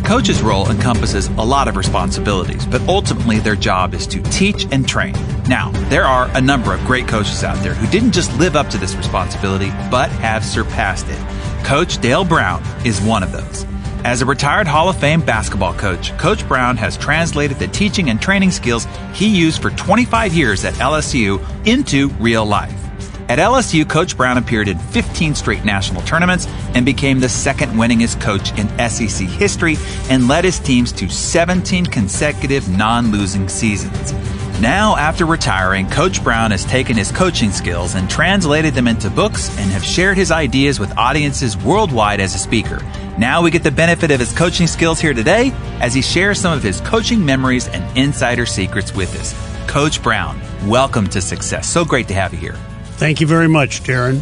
coach's role encompasses a lot of responsibilities, but ultimately their job is to teach and train. Now, there are a number of great coaches out there who didn't just live up to this responsibility, but have surpassed it. Coach Dale Brown is one of those. As a retired Hall of Fame basketball coach, Coach Brown has translated the teaching and training skills he used for 25 years at LSU into real life. At LSU, Coach Brown appeared in 15 straight national tournaments and became the second winningest coach in SEC history and led his teams to 17 consecutive non-losing seasons. Now, after retiring, Coach Brown has taken his coaching skills and translated them into books and have shared his ideas with audiences worldwide as a speaker. Now we get the benefit of his coaching skills here today as he shares some of his coaching memories and insider secrets with us. Coach Brown, welcome to Success. So great to have you here. Thank you very much, Darren.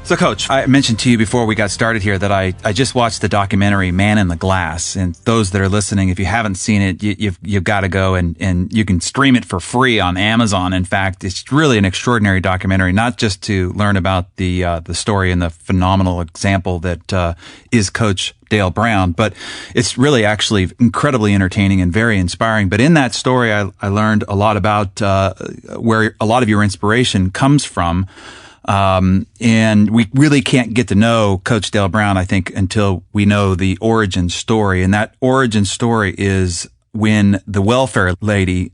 So, Coach, I mentioned to you before we got started here that I just watched the documentary Man in the Glass. And those that are listening, if you haven't seen it, you've got to go and you can stream it for free on Amazon. In fact, it's really an extraordinary documentary, not just to learn about the story and the phenomenal example that is Coach Dale Brown, but it's really actually incredibly entertaining and very inspiring. But in that story, I learned a lot about where a lot of your inspiration comes from. And we really can't get to know Coach Dale Brown, I think, until we know the origin story. And that origin story is when the welfare lady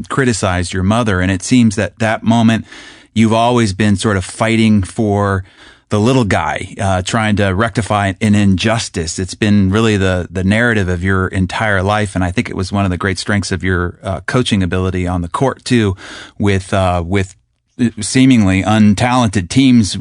criticized your mother. And it seems that moment you've always been sort of fighting for the little guy, trying to rectify an injustice. It's been really the narrative of your entire life. And I think it was one of the great strengths of your coaching ability on the court, too, with seemingly untalented teams,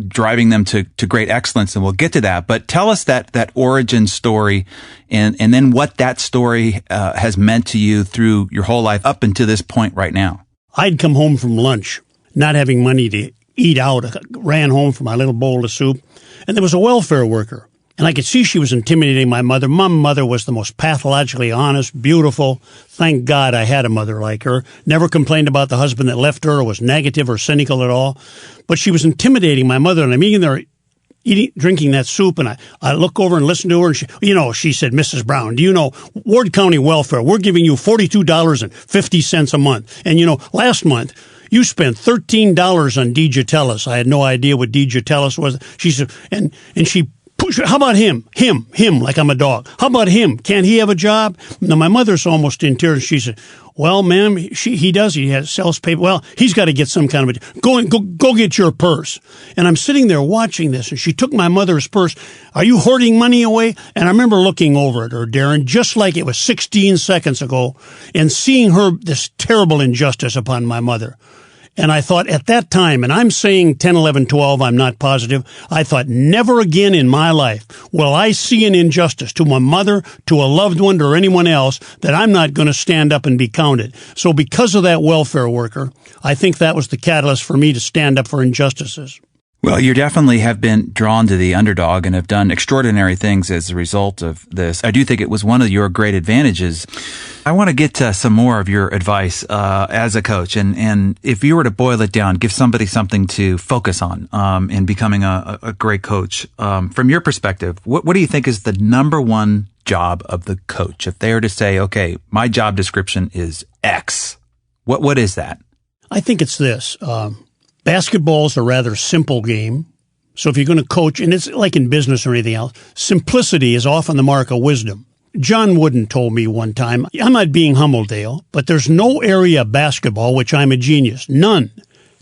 driving them to great excellence. And we'll get to that. But tell us that origin story and then what that story has meant to you through your whole life up until this point right now. I'd come home from lunch, not having money to eat out. I ran home for my little bowl of soup, and there was a welfare worker. And I could see she was intimidating my mother. My mother was the most pathologically honest, beautiful. Thank God I had a mother like her. Never complained about the husband that left her or was negative or cynical at all. But she was intimidating my mother, and I'm eating there, drinking that soup, and I look over and listen to her, and she said, Mrs. Brown, do you know, Ward County Welfare, we're giving you $42.50 a month. And, last month, you spent $13 on Digitalis. I had no idea what Digitalis was. She said, and she how about him, like I'm a dog. How about him? Can't he have a job? Now, my mother's almost in tears. She said, well, ma'am, he does. He sells paper. Well, he's got to get some kind of a, go get your purse. And I'm sitting there watching this, and she took my mother's purse. Are you hoarding money away? And I remember looking over at her, Darren, just like it was 16 seconds ago, and seeing this terrible injustice upon my mother. And I thought at that time, and I'm saying 10, 11, 12, I'm not positive, I thought never again in my life will I see an injustice to my mother, to a loved one, or anyone else that I'm not going to stand up and be counted. So because of that welfare worker, I think that was the catalyst for me to stand up for injustices. Well, you definitely have been drawn to the underdog and have done extraordinary things as a result of this. I do think it was one of your great advantages. I want to get to some more of your advice as a coach. And if you were to boil it down, give somebody something to focus on in becoming a great coach. From your perspective, what do you think is the number one job of the coach? If they were to say, okay, my job description is X, what is that? I think it's this. Basketball is a rather simple game. So if you're going to coach, and it's like in business or anything else, simplicity is often the mark of wisdom. John Wooden told me one time, I'm not being humble, Dale, but there's no area of basketball which I'm a genius. None.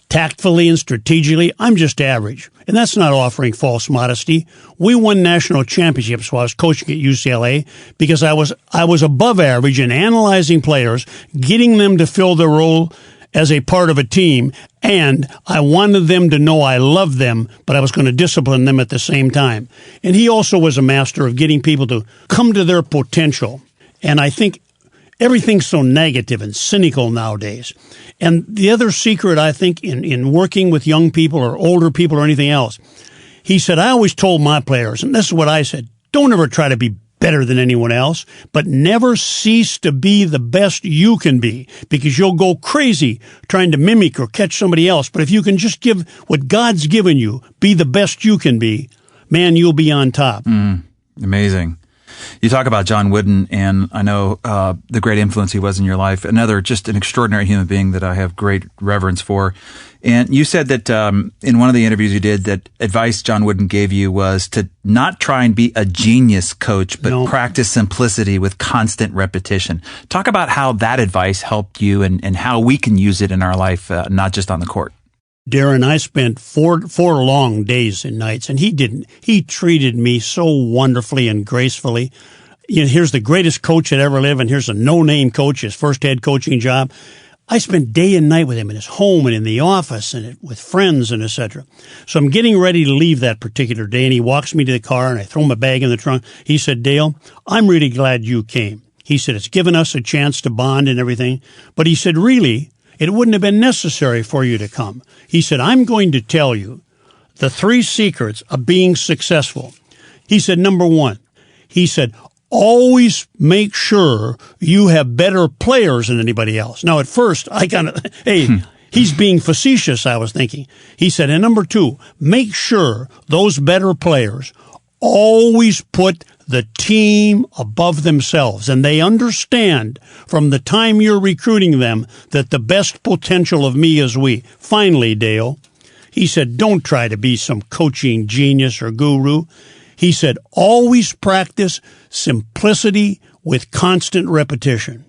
Tactfully and strategically, I'm just average. And that's not offering false modesty. We won national championships while I was coaching at UCLA because I was above average in analyzing players, getting them to fill their role as a part of a team, and I wanted them to know I loved them, but I was going to discipline them at the same time. And he also was a master of getting people to come to their potential. And I think everything's so negative and cynical nowadays. And the other secret, I think, in working with young people or older people or anything else, he said, I always told my players, and this is what I said, don't ever try to be better than anyone else, but never cease to be the best you can be, because you'll go crazy trying to mimic or catch somebody else. But if you can just give what God's given you, be the best you can be, man, you'll be on top. Amazing. You talk about John Wooden, and I know the great influence he was in your life. Another, just an extraordinary human being that I have great reverence for. And you said that in one of the interviews you did, that advice John Wooden gave you was to not try and be a genius coach, but practice simplicity with constant repetition. Talk about how that advice helped you and how we can use it in our life, not just on the court. Darren, I spent four long days and nights, and he didn't. He treated me so wonderfully and gracefully. You know, here's the greatest coach that ever lived, and here's a no-name coach, his first head coaching job. I spent day and night with him in his home and in the office and with friends and etc. So I'm getting ready to leave that particular day, and he walks me to the car, and I throw my bag in the trunk. He said, Dale, I'm really glad you came. He said, it's given us a chance to bond and everything. But he said, really, it wouldn't have been necessary for you to come. He said, I'm going to tell you the 3 secrets of being successful. He said, number 1, he said, always make sure you have better players than anybody else. Now, at first, I kind of, he's being facetious, I was thinking. He said, and number 2, make sure those better players always put the team above themselves, and they understand from the time you're recruiting them that the best potential of me is we. Finally, Dale, he said, don't try to be some coaching genius or guru. He said, always practice simplicity with constant repetition.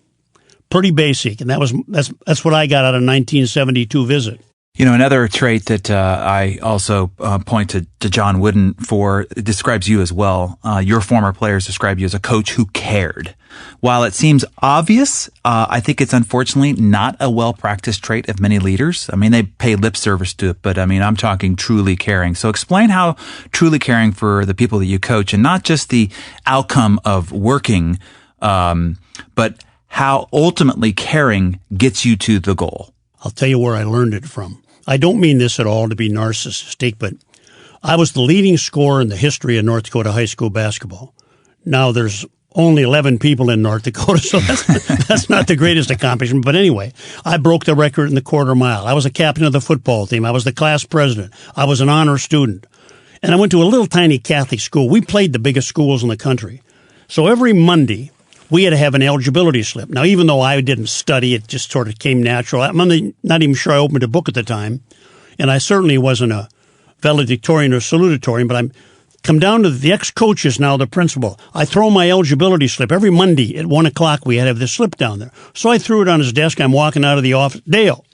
Pretty basic, and that's what I got out of 1972 visit. You know, another trait that I also point to John Wooden for, it describes you as well. Your former players describe you as a coach who cared. While it seems obvious, I think it's unfortunately not a well-practiced trait of many leaders. I mean, they pay lip service to it, but I mean, I'm talking truly caring. So explain how truly caring for the people that you coach, and not just the outcome of working, but how ultimately caring gets you to the goal. I'll tell you where I learned it from. I don't mean this at all to be narcissistic, but I was the leading scorer in the history of North Dakota high school basketball. Now, there's only 11 people in North Dakota, so that's not the greatest accomplishment. But anyway, I broke the record in the quarter mile. I was the captain of the football team. I was the class president. I was an honor student. And I went to a little tiny Catholic school. We played the biggest schools in the country. So every Monday, we had to have an eligibility slip. Now, even though I didn't study, it just sort of came natural. I'm not even sure I opened a book at the time, and I certainly wasn't a valedictorian or salutatorian, but I'm come down to the ex-coaches now, the principal. I throw my eligibility slip. Every Monday at 1 o'clock, we had to have this slip down there. So I threw it on his desk. I'm walking out of the office. Dale,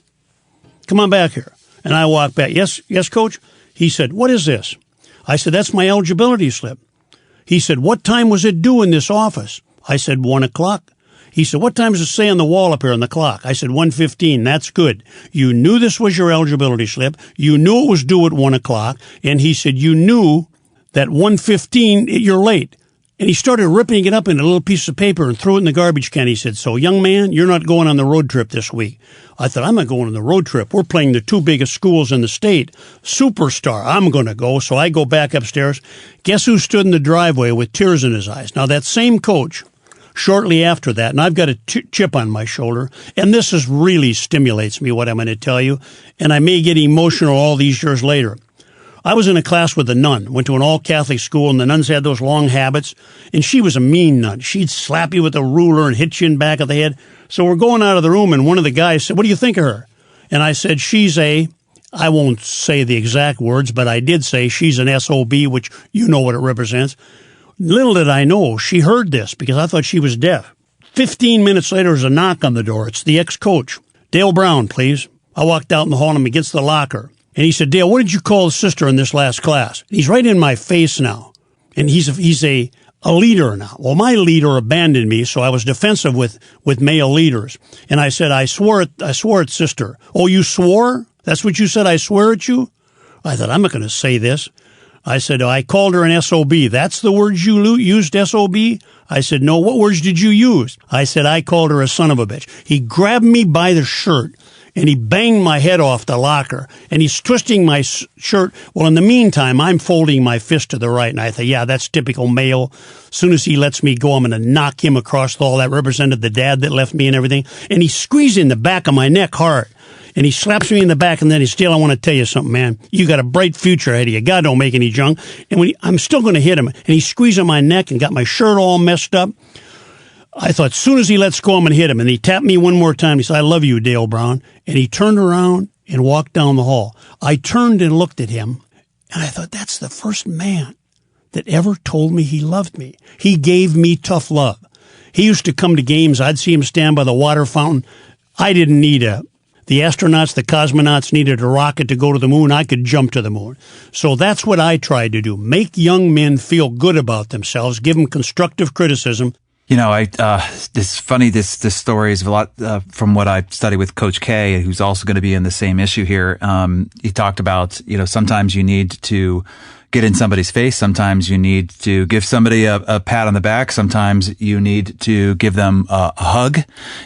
come on back here. And I walk back. Yes, Coach? He said, what is this? I said, that's my eligibility slip. He said, what time was it due in this office? I said, 1 o'clock. He said, what time does it say on the wall up here on the clock? I said, 1:15. That's good. You knew this was your eligibility slip. You knew it was due at 1 o'clock. And he said, you knew that 1:15, you're late. And he started ripping it up in a little piece of paper and threw it in the garbage can. He said, so, young man, you're not going on the road trip this week. I thought, I'm not going on the road trip. We're playing the 2 biggest schools in the state. Superstar. I'm going to go. So I go back upstairs. Guess who stood in the driveway with tears in his eyes? Now, that same coach, shortly after that, and I've got a chip on my shoulder, and this is really stimulates me, what I'm going to tell you, and I may get emotional all these years later. I was in a class with a nun, went to an all-Catholic school, and the nuns had those long habits, and she was a mean nun. She'd slap you with a ruler and hit you in the back of the head. So we're going out of the room, and one of the guys said, what do you think of her? And I said, I won't say the exact words, but I did say she's an SOB, which you know what it represents. Little did I know, she heard this because I thought she was deaf. 15 minutes later, there's a knock on the door. It's the ex-coach. Dale Brown, please. I walked out in the hall and I'm against the locker. And he said, Dale, what did you call the sister in this last class? And he's right in my face now. And he's a leader now. Well, my leader abandoned me, so I was defensive with male leaders. And I said, I swore at sister. Oh, you swore? That's what you said? I swear at you? I thought, I'm not going to say this. I said, I called her an SOB. That's the words you used, SOB? I said, no, what words did you use? I said, I called her a son of a bitch. He grabbed me by the shirt, and he banged my head off the locker, and he's twisting my shirt. Well, in the meantime, I'm folding my fist to the right, and I thought, yeah, that's typical male. As soon as he lets me go, I'm going to knock him across the hall. That represented the dad that left me and everything. And he's squeezing the back of my neck hard. And he slaps me in the back, and then he's still, I want to tell you something, man. You got a bright future ahead of you. God don't make any junk. And I'm still going to hit him. And he squeezed on my neck and got my shirt all messed up. I thought, as soon as he lets go, I'm going to hit him. And he tapped me one more time. He said, I love you, Dale Brown. And he turned around and walked down the hall. I turned and looked at him, and I thought, that's the first man that ever told me he loved me. He gave me tough love. He used to come to games. I'd see him stand by the water fountain. I didn't need the astronauts, the cosmonauts needed a rocket to go to the moon. I could jump to the moon. So that's what I tried to do. Make young men feel good about themselves, give them constructive criticism. You know, it's funny, this story is a lot from what I studied with Coach K, who's also going to be in the same issue here. He talked about, sometimes you need to get in somebody's face. Sometimes you need to give somebody a pat on the back. Sometimes you need to give them a hug.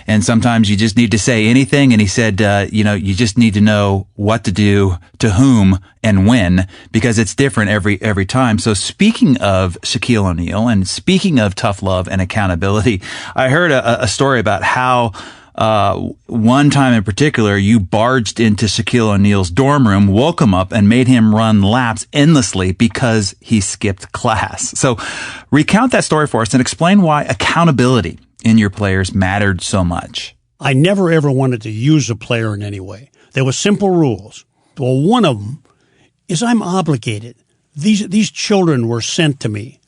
And sometimes you just need to say anything. And he said, you just need to know what to do, to whom, and when, because it's different every time. So speaking of Shaquille O'Neal and speaking of tough love and accountability, I heard a story about how one time in particular, you barged into Shaquille O'Neal's dorm room, woke him up, and made him run laps endlessly because he skipped class. So recount that story for us and explain why accountability in your players mattered so much. I never ever wanted to use a player in any way. There were simple rules. Well, one of them is I'm obligated. These children were sent to me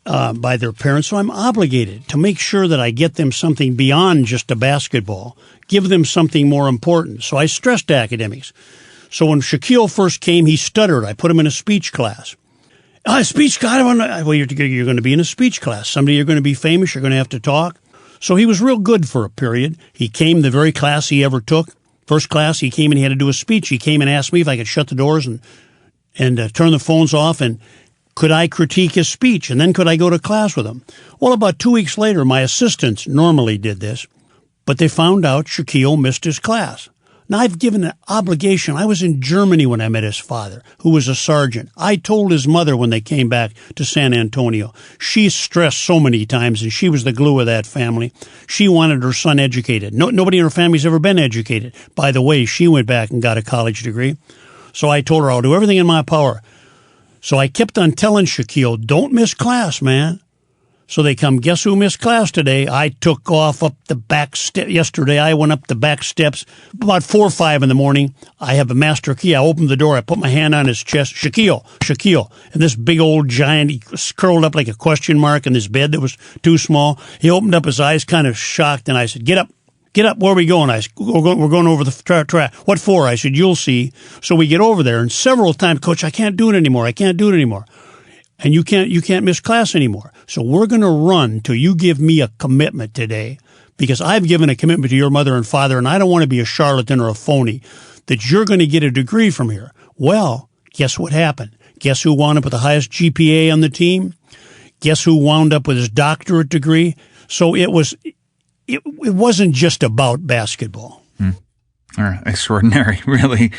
by their parents, so I'm obligated to make sure that I get them something beyond just a basketball, give them something more important. So I stressed academics. So when Shaquille first came, he stuttered. I put him in a speech class. Speech class? Well, you're going to be in a speech class. Someday you're going to be famous. You're going to have to talk. So he was real good for a period. He came the very class he ever took. First class, he came and he had to do a speech. He came and asked me if I could shut the doors and turn the phones off, and could I critique his speech, and then could I go to class with him? Well, about 2 weeks later, my assistants normally did this, but they found out Shaquille missed his class. Now, I've given an obligation. I was in Germany when I met his father, who was a sergeant. I told his mother when they came back to San Antonio. She stressed so many times, and she was the glue of that family. She wanted her son educated. Nobody in her family's ever been educated. By the way, she went back and got a college degree. So I told her I'll do everything in my power. So I kept on telling Shaquille, don't miss class, man. So they come, guess who missed class today? I took off up the back step. Yesterday, I went up the back steps about 4 or 5 in the morning. I have a master key. I opened the door. I put my hand on his chest. Shaquille. And this big old giant, he was curled up like a question mark in his bed that was too small. He opened up his eyes, kind of shocked, and I said, get up. Get up. Where are we going? I said, we're going over the track. What for? I said, you'll see. So we get over there, and several times, Coach, I can't do it anymore. And you can't miss class anymore. So we're going to run till you give me a commitment today, because I've given a commitment to your mother and father, and I don't want to be a charlatan or a phony, that you're going to get a degree from here. Well, guess what happened? Guess who wound up with the highest GPA on the team? Guess who wound up with his doctorate degree? So it wasn't just about basketball. Extraordinary, really.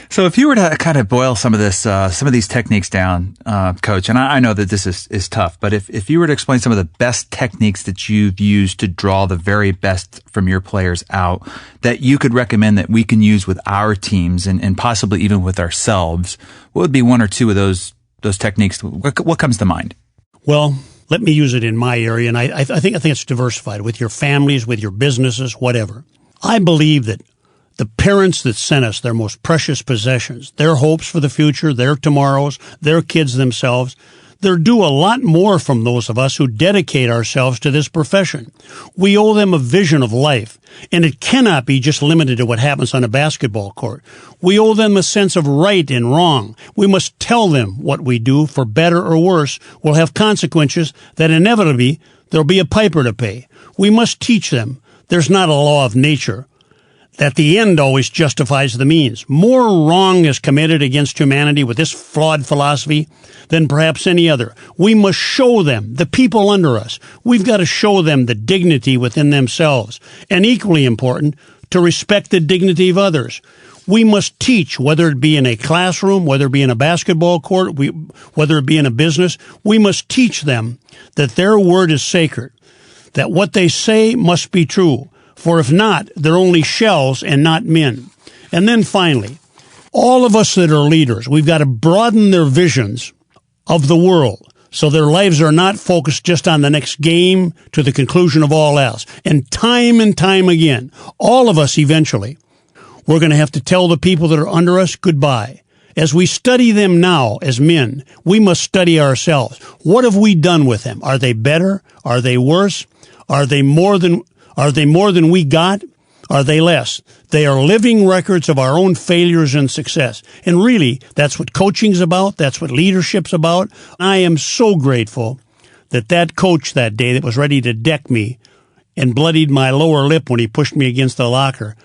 So if you were to kind of boil some of these techniques down, Coach, and I know that this is tough, but if you were to explain some of the best techniques that you've used to draw the very best from your players out that you could recommend that we can use with our teams and possibly even with ourselves, what would be one or two of those techniques? What comes to mind? Well, let me use it in my area, and I think it's diversified with your families, with your businesses, whatever. I believe that the parents that sent us their most precious possessions, their hopes for the future, their tomorrows, their kids themselves, they're due a lot more from those of us who dedicate ourselves to this profession. We owe them a vision of life, and it cannot be just limited to what happens on a basketball court. We owe them a sense of right and wrong. We must tell them what we do, for better or worse, will have consequences that inevitably there'll be a piper to pay. We must teach them there's not a law of nature, that the end always justifies the means. More wrong is committed against humanity with this flawed philosophy than perhaps any other. We must show them, the people under us, we've got to show them the dignity within themselves, and equally important, to respect the dignity of others. We must teach, whether it be in a classroom, whether it be in a basketball court, whether it be in a business, we must teach them that their word is sacred, that what they say must be true. For if not, they're only shells and not men. And then finally, all of us that are leaders, we've got to broaden their visions of the world so their lives are not focused just on the next game to the conclusion of all else. And time again, all of us eventually, we're going to have to tell the people that are under us goodbye. As we study them now as men, we must study ourselves. What have we done with them? Are they better? Are they worse? Are they more than we got? Are they less? They are living records of our own failures and success. And really, that's what coaching's about. That's what leadership's about. I am so grateful that coach that day that was ready to deck me and bloodied my lower lip when he pushed me against the locker,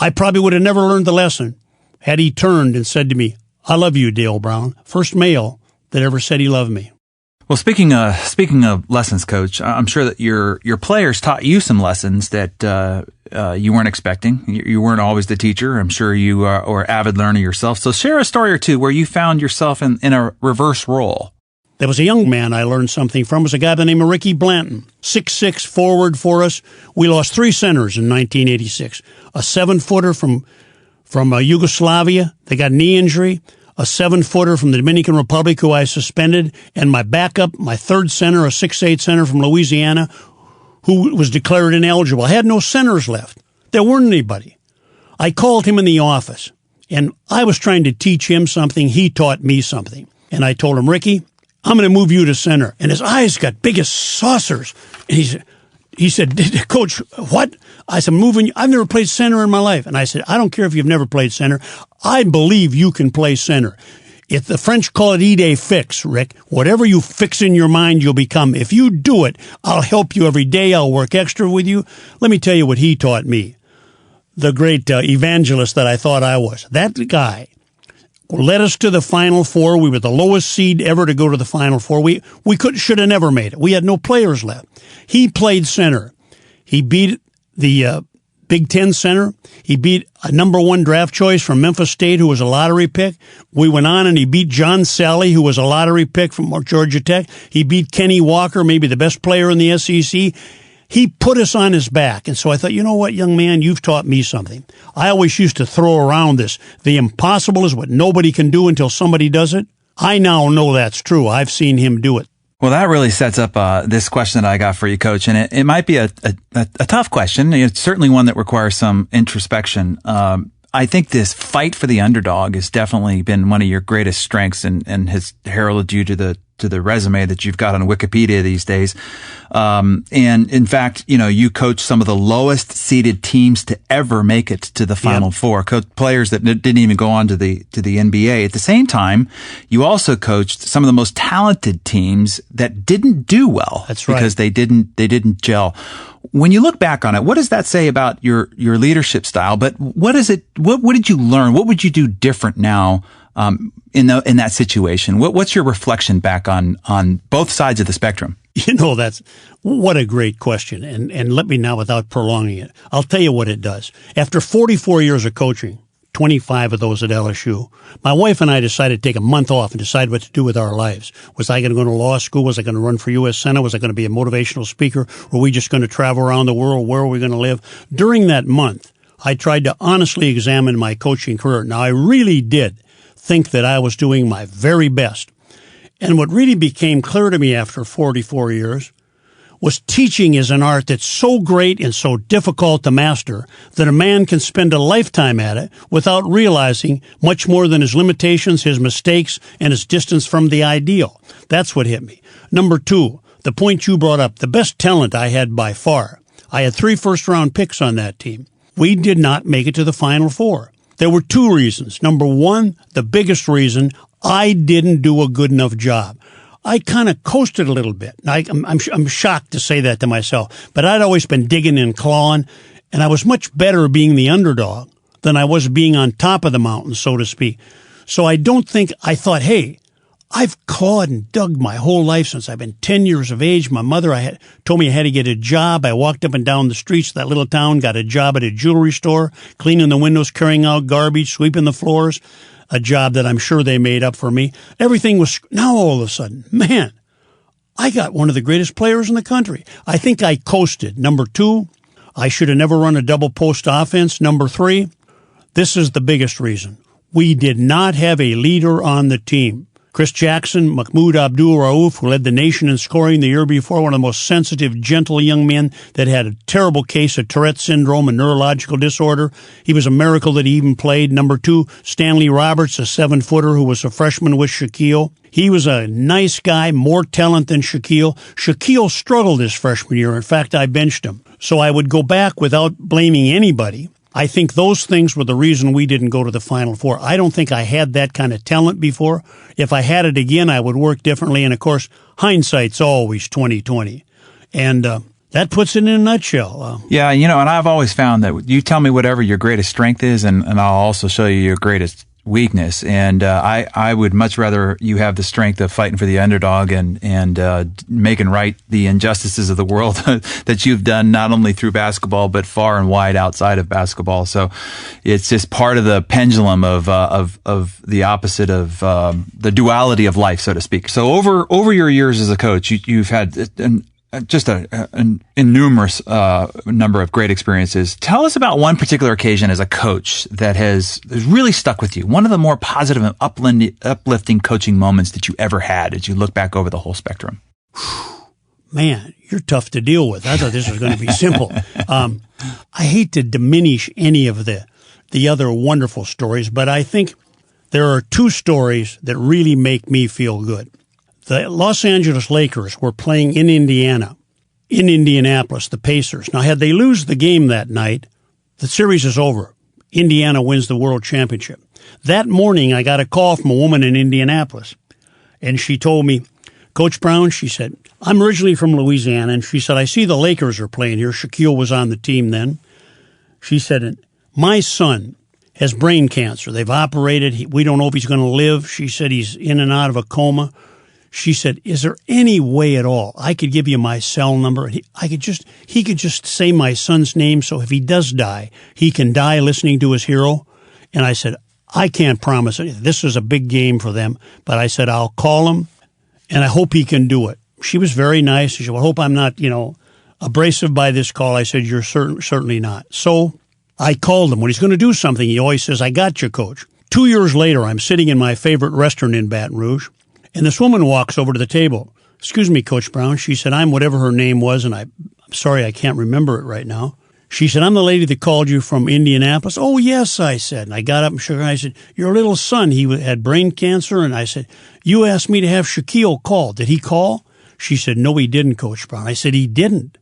I probably would have never learned the lesson had he turned and said to me, "I love you, Dale Brown." First male that ever said he loved me. Well, speaking of lessons, Coach, I'm sure that your players taught you some lessons that you weren't expecting. You weren't always the teacher. I'm sure you are an avid learner yourself. So share a story or two where you found yourself in a reverse role. There was a young man I learned something from. It was a guy by the name of Ricky Blanton, 6'6", forward for us. We lost 3 centers in 1986. A 7-footer from Yugoslavia. They got a knee injury. A 7-footer from the Dominican Republic who I suspended, and my backup, my third center, a 6'8" center from Louisiana, who was declared ineligible. I had no centers left. There weren't anybody. I called him in the office, and I was trying to teach him something. He taught me something. And I told him, "Ricky, I'm going to move you to center." And his eyes got big as saucers. And he said, "Coach, what?" I said, "Moving you. I've never played center in my life." And I said, "I don't care if you've never played center. I believe you can play center. If the French call it idée fixe, Rick, whatever you fix in your mind, you'll become. If you do it, I'll help you every day. I'll work extra with you." Let me tell you what he taught me. The great evangelist that I thought I was. That guy led us to the Final Four. We were the lowest seed ever to go to the Final Four. We should have never made it. We had no players left. He played center. He beat the Big Ten center. He beat a number 1 draft choice from Memphis State, who was a lottery pick. We went on and he beat John Sally, who was a lottery pick from Georgia Tech. He beat Kenny Walker, maybe the best player in the SEC. He put us on his back. And so I thought, you know what, young man, you've taught me something. I always used to throw around this. The impossible is what nobody can do until somebody does it. I now know that's true. I've seen him do it. Well, that really sets up this question that I got for you, Coach, and it might be a tough question. It's certainly one that requires some introspection. I think this fight for the underdog has definitely been one of your greatest strengths and has heralded you to the resume that you've got on Wikipedia these days. And in fact, you coached some of the lowest seeded teams to ever make it to the Final Four, players that didn't even go on to the NBA. At the same time, you also coached some of the most talented teams that didn't do well. That's right. Because they didn't gel. When you look back on it, what does that say about your leadership style? But what did you learn? What would you do different now in that situation? What's your reflection back on both sides of the spectrum? That's what a great question. And let me now, without prolonging it, I'll tell you what it does. After 44 years of coaching, 25 of those at LSU, my wife and I decided to take a month off and decide what to do with our lives. Was I going to go to law school? Was I going to run for U.S. Senate? Was I going to be a motivational speaker? Were we just going to travel around the world? Where were we going to live? During that month, I tried to honestly examine my coaching career. Now, I really did think that I was doing my very best. And what really became clear to me after 44 years was teaching is an art that's so great and so difficult to master that a man can spend a lifetime at it without realizing much more than his limitations, his mistakes, and his distance from the ideal. That's what hit me. Number 2, the point you brought up, the best talent I had by far. I had 3 first-round picks on that team. We did not make it to the Final Four. There were 2 reasons. Number 1, the biggest reason, I didn't do a good enough job. I kind of coasted a little bit. I'm shocked to say that to myself, but I'd always been digging and clawing, and I was much better being the underdog than I was being on top of the mountain, so to speak. So I thought, hey, I've clawed and dug my whole life since I've been 10 years of age. My mother told me I had to get a job. I walked up and down the streets of that little town, got a job at a jewelry store, cleaning the windows, carrying out garbage, sweeping the floors, a job that I'm sure they made up for me. Everything was, now all of a sudden, man, I got one of the greatest players in the country. I think I coasted. Number 2, I should have never run a double post offense. Number 3, This is the biggest reason. We did not have a leader on the team. Chris Jackson, Mahmoud Abdul-Rauf, who led the nation in scoring the year before, one of the most sensitive, gentle young men that had a terrible case of Tourette syndrome and neurological disorder. He was a miracle that he even played. Number 2, Stanley Roberts, a 7-footer who was a freshman with Shaquille. He was a nice guy, more talent than Shaquille. Shaquille struggled his freshman year. In fact, I benched him. So I would go back without blaming anybody. I think those things were the reason we didn't go to the Final Four. I don't think I had that kind of talent before. If I had it again, I would work differently. And, of course, hindsight's always 20/20. And that puts it in a nutshell. Yeah, and I've always found that you tell me whatever your greatest strength is, and I'll also show you your greatest weakness. And I would much rather you have the strength of fighting for the underdog and making right the injustices of the world that you've done not only through basketball but far and wide outside of basketball. So it's just part of the pendulum of the opposite of the duality of life, so to speak. So over your years as a coach, you've had an innumerous number of great experiences. Tell us about one particular occasion as a coach that has really stuck with you. One of the more positive and uplifting coaching moments that you ever had as you look back over the whole spectrum. Man, you're tough to deal with. I thought this was going to be simple. I hate to diminish any of the other wonderful stories, but I think there are 2 stories that really make me feel good. The Los Angeles Lakers were playing in Indiana, in Indianapolis, the Pacers. Now, had they lose the game that night, the series is over. Indiana wins the world championship. That morning, I got a call from a woman in Indianapolis, and she told me, Coach Brown, she said, I'm originally from Louisiana, and she said, I see the Lakers are playing here. Shaquille was on the team then. She said, my son has brain cancer. They've operated. We don't know if he's going to live. She said he's in and out of a coma. She said, is there any way at all I could give you my cell number? He could just say my son's name, so if he does die, he can die listening to his hero. And I said, I can't promise it. This is a big game for them. But I said, I'll call him, and I hope he can do it. She was very nice. She said, well, I hope I'm not, abrasive by this call. I said, you're certainly not. So I called him. When he's going to do something, he always says, I got you, Coach. 2 years later, I'm sitting in my favorite restaurant in Baton Rouge. And this woman walks over to the table. Excuse me, Coach Brown. She said, I'm whatever her name was, and I'm sorry I can't remember it right now. She said, I'm the lady that called you from Indianapolis. Oh, yes, I said. And I got up and shook her. I said, your little son, he had brain cancer. And I said, you asked me to have Shaquille call. Did he call? She said, no, he didn't, Coach Brown. I said, he didn't.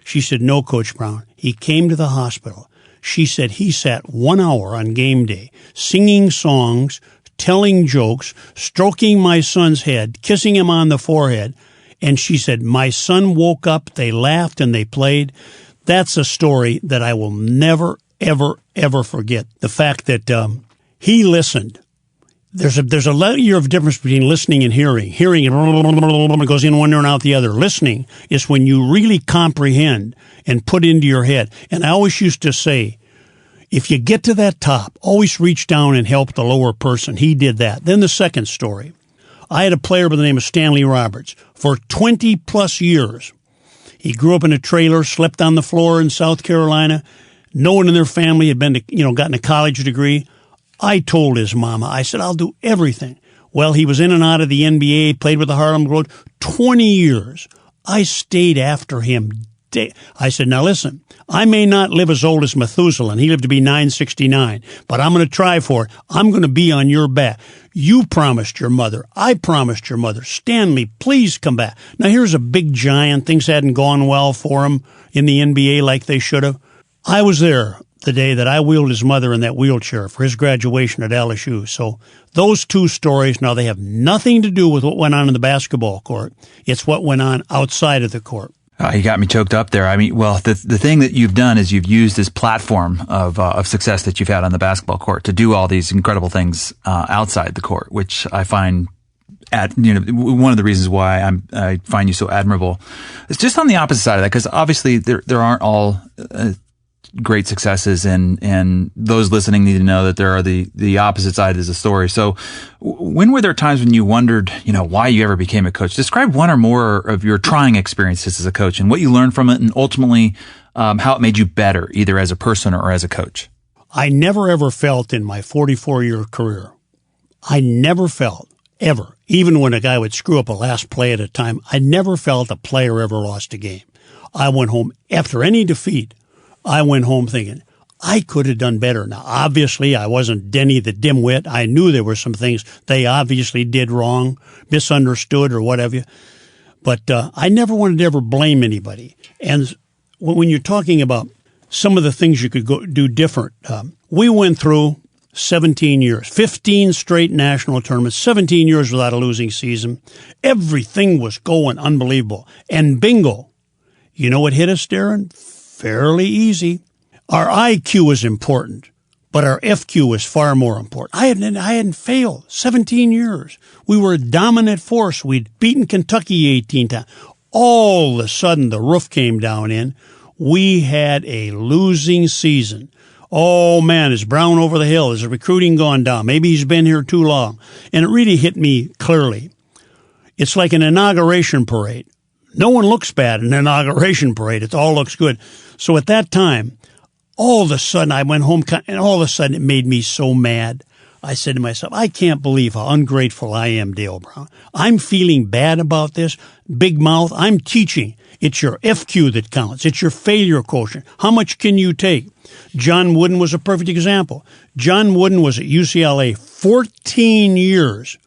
She said, no, Coach Brown. He came to the hospital. She said he sat 1 hour on game day singing songs, telling jokes, stroking my son's head, kissing him on the forehead. And she said, my son woke up, they laughed, and they played. That's a story that I will never, ever, ever forget. The fact that he listened. There's a light year of difference between listening and hearing. Hearing, it goes in one ear and out the other. Listening is when you really comprehend and put into your head. And I always used to say, if you get to that top, always reach down and help the lower person. He did that. Then the second story. I had a player by the name of Stanley Roberts for 20-plus years. He grew up in a trailer, slept on the floor in South Carolina. No one in their family had been to, gotten a college degree. I told his mama, I said, I'll do everything. Well, he was in and out of the NBA, played with the Harlem Globe, 20 years. I stayed after him. I said, now listen, I may not live as old as Methuselah, and he lived to be 969, but I'm going to try for it. I'm going to be on your back. You promised your mother. I promised your mother. Stanley, please come back. Now here's a big giant. Things hadn't gone well for him in the NBA like they should have. I was there the day that I wheeled his mother in that wheelchair for his graduation at LSU. So those 2 stories, now they have nothing to do with what went on in the basketball court. It's what went on outside of the court. You got me choked up there. I mean, well, the thing that you've done is you've used this platform of success that you've had on the basketball court to do all these incredible things outside the court, which I find one of the reasons why I find you so admirable. It's just on the opposite side of that, because obviously there aren't all great successes, and those listening need to know that there are the opposite side of the story. So when were there times when you wondered, why you ever became a coach? Describe one or more of your trying experiences as a coach and what you learned from it, and ultimately how it made you better, either as a person or as a coach. I never ever felt in my 44-year career, I never felt, ever, even when a guy would screw up a last play at a time, I never felt a player ever lost a game. I went home, after any defeat, I went home thinking, I could have done better. Now, obviously, I wasn't Denny the dimwit. I knew there were some things they obviously did wrong, misunderstood, or whatever. But I never wanted to ever blame anybody. And when you're talking about some of the things you could do different, we went through 17 years, 15 straight national tournaments, 17 years without a losing season. Everything was going unbelievable. And bingo, you know what hit us, Darren? Fairly easy. Our IQ was important, but our FQ was far more important. I hadn't failed 17 years. We were a dominant force. We'd beaten Kentucky 18 times. All of a sudden, the roof came down in. We had a losing season. Oh, man, is Brown over the hill? Is the recruiting gone down? Maybe he's been here too long. And it really hit me clearly. It's like an inauguration parade. No one looks bad in an inauguration parade. It all looks good. So at that time, all of a sudden, I went home, and all of a sudden, it made me so mad. I said to myself, I can't believe how ungrateful I am, Dale Brown. I'm feeling bad about this. Big mouth. I'm teaching. It's your FQ that counts. It's your failure quotient. How much can you take? John Wooden was a perfect example. John Wooden was at UCLA 14 years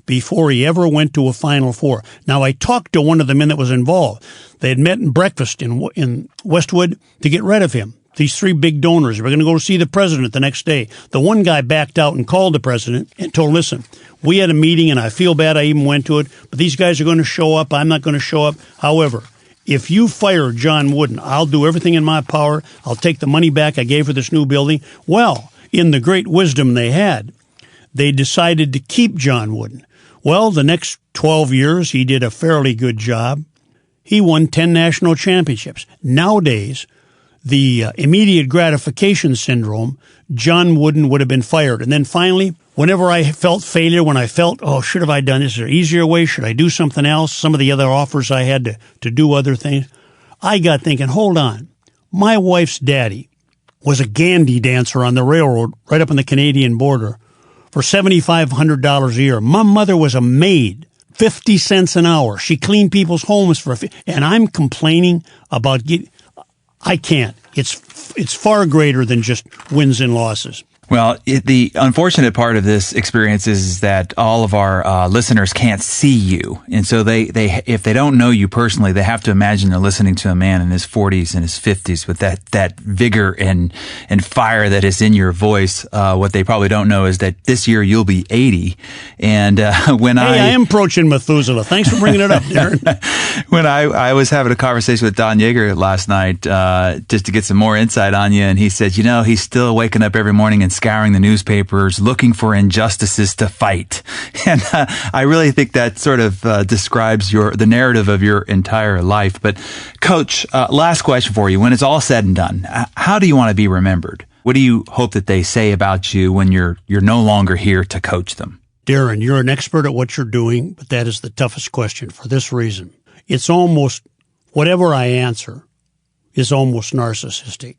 before he ever went to a Final Four. Now, I talked to one of the men that was involved. They had met in breakfast in Westwood to get rid of him. These three big donors were going to go see the president the next day. The one guy backed out and called the president and told, listen, we had a meeting and I feel bad I even went to it, but these guys are going to show up. I'm not going to show up. However, if you fire John Wooden, I'll do everything in my power. I'll take the money back I gave for this new building. Well, in the great wisdom they had, they decided to keep John Wooden. Well, the next 12 years, he did a fairly good job. He won 10 national championships. Nowadays, the immediate gratification syndrome, John Wooden would have been fired. And then finally, whenever I felt failure, when I felt, oh, should have I done this? Is there an easier way? Should I do something else? Some of the other offers I had to do other things. I got thinking, hold on. My wife's daddy was a Gandhi dancer on the railroad right up on the Canadian border for $7,500 a year. My mother was a maid, 50 cents an hour. She cleaned people's homes and I'm complaining about I can't. It's far greater than just wins and losses. Well, the unfortunate part of this experience is that all of our listeners can't see you. And so they if they don't know you personally, they have to imagine they're listening to a man in his 40s and his 50s with that vigor and fire that is in your voice. What they probably don't know is that this year you'll be 80. And I am approaching Methuselah. Thanks for bringing it up, Darren. When I was having a conversation with Don Yeager last night just to get some more insight on you, and he said, he's still waking up every morning and scouring the newspapers, looking for injustices to fight. And I really think that sort of describes the narrative of your entire life. But Coach, last question for you. When it's all said and done, how do you want to be remembered? What do you hope that they say about you when you're no longer here to coach them? Darren, you're an expert at what you're doing, but that is the toughest question for this reason. It's almost, whatever I answer is almost narcissistic.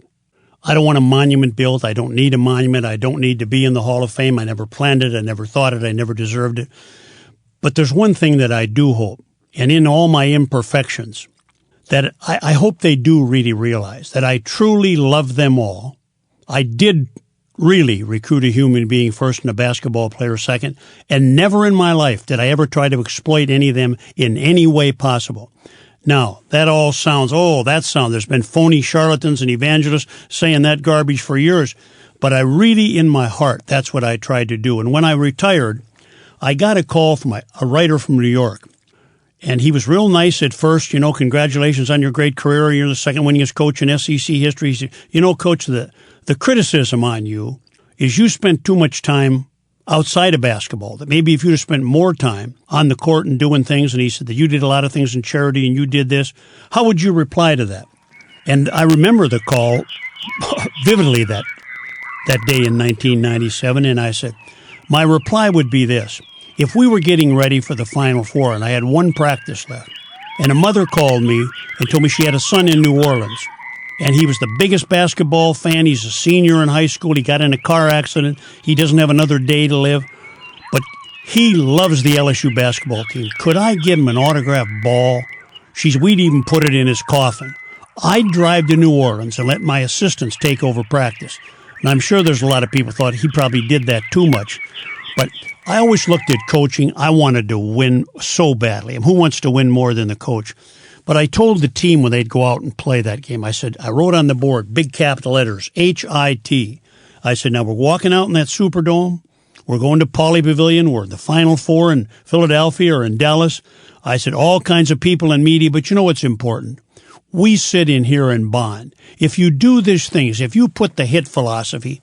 I don't want a monument built. I don't need a monument. I don't need to be in the Hall of Fame. I never planned it. I never thought it. I never deserved it. But there's one thing that I do hope, and in all my imperfections, that I hope they do really realize that I truly love them all. I did really recruit a human being first and a basketball player second, and never in my life did I ever try to exploit any of them in any way possible. Now, that all sounds, there's been phony charlatans and evangelists saying that garbage for years. But I really, in my heart, that's what I tried to do. And when I retired, I got a call from a writer from New York. And he was real nice at first, congratulations on your great career. You're the second winningest coach in SEC history. He said, Coach, the criticism on you is you spent too much time outside of basketball, that maybe if you'd have spent more time on the court and doing things, and he said that you did a lot of things in charity and you did this, how would you reply to that? And I remember the call vividly that day in 1997, and I said, my reply would be this. If we were getting ready for the Final Four and I had one practice left, and a mother called me and told me she had a son in New Orleans, And he was the biggest basketball fan. He's a senior in high school. He got in a car accident. He doesn't have another day to live. But he loves the LSU basketball team. Could I give him an autographed ball? We'd even put it in his coffin. I'd drive to New Orleans and let my assistants take over practice. And I'm sure there's a lot of people thought he probably did that too much. But I always looked at coaching. I wanted to win so badly. And who wants to win more than the coach? But I told the team when they'd go out and play that game, I said, I wrote on the board, big capital letters, HIT. I said, now we're walking out in that Superdome. We're going to Pauley Pavilion. We're in the Final Four in Philadelphia or in Dallas. I said, all kinds of people and media, but you know what's important? We sit in here and bond. If you do these things, if you put the HIT philosophy,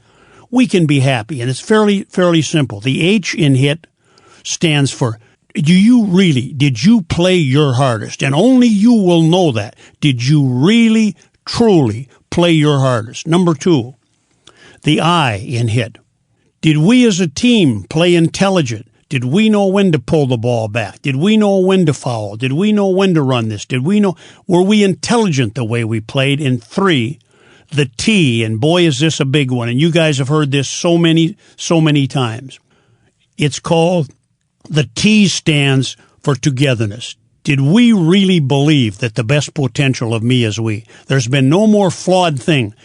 we can be happy. And it's fairly simple. The H in HIT stands for, did you play your hardest? And only you will know that. Did you really, truly play your hardest? Number 2, the I in HIT. Did we as a team play intelligent? Did we know when to pull the ball back? Did we know when to foul? Did we know when to run this? Were we intelligent the way we played? And 3, the T, and boy, is this a big one. And you guys have heard this so many times. It's called, the T stands for togetherness. Did we really believe that the best potential of me is we? There's been no more flawed thing.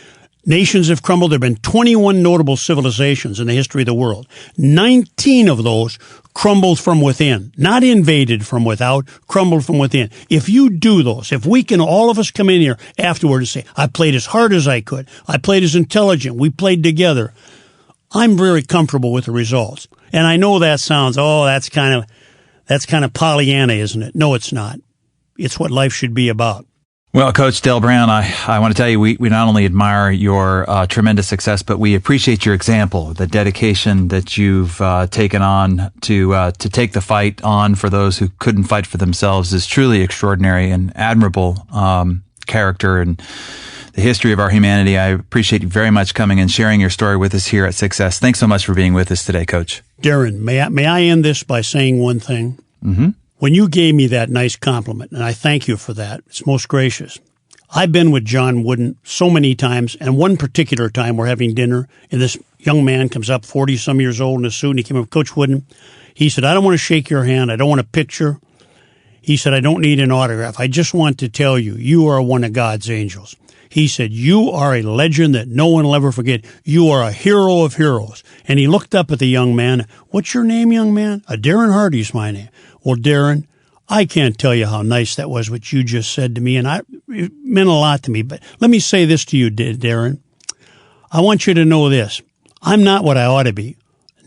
Nations have crumbled. There have been 21 notable civilizations in the history of the world. 19 of those crumbled from within, not invaded from without, crumbled from within. If you do those, if we can, all of us come in here afterward and say, I played as hard as I could. I played as intelligent. We played together. I'm very comfortable with the results. And I know that sounds, that's kind of Pollyanna, isn't it? No, it's not. It's what life should be about. Well, Coach Dale Brown, I want to tell you, we not only admire your tremendous success, but we appreciate your example, the dedication that you've taken on to take the fight on for those who couldn't fight for themselves is truly extraordinary and admirable character in the history of our humanity. I appreciate you very much coming and sharing your story with us here at Success. Thanks so much for being with us today, Coach. Darren, may I end this by saying one thing? Mm-hmm. When you gave me that nice compliment, and I thank you for that, it's most gracious. I've been with John Wooden so many times, and one particular time we're having dinner, and this young man comes up, 40-some years old in a suit, and he came up, Coach Wooden. He said, I don't want to shake your hand. I don't want a picture. He said, I don't need an autograph. I just want to tell you, you are one of God's angels. He said, you are a legend that no one will ever forget. You are a hero of heroes. And he looked up at the young man. What's your name, young man? Darren Hardy's my name. Well, Darren, I can't tell you how nice that was what you just said to me, and it meant a lot to me. But let me say this to you, Darren. I want you to know this. I'm not what I ought to be,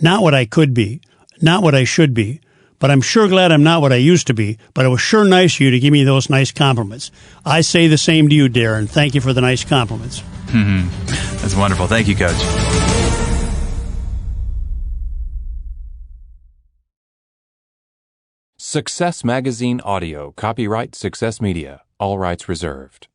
not what I could be, not what I should be, but I'm sure glad I'm not what I used to be, but it was sure nice of you to give me those nice compliments. I say the same to you, Darren. Thank you for the nice compliments. Mm-hmm. That's wonderful. Thank you, Coach. Success Magazine Audio, copyright Success Media, all rights reserved.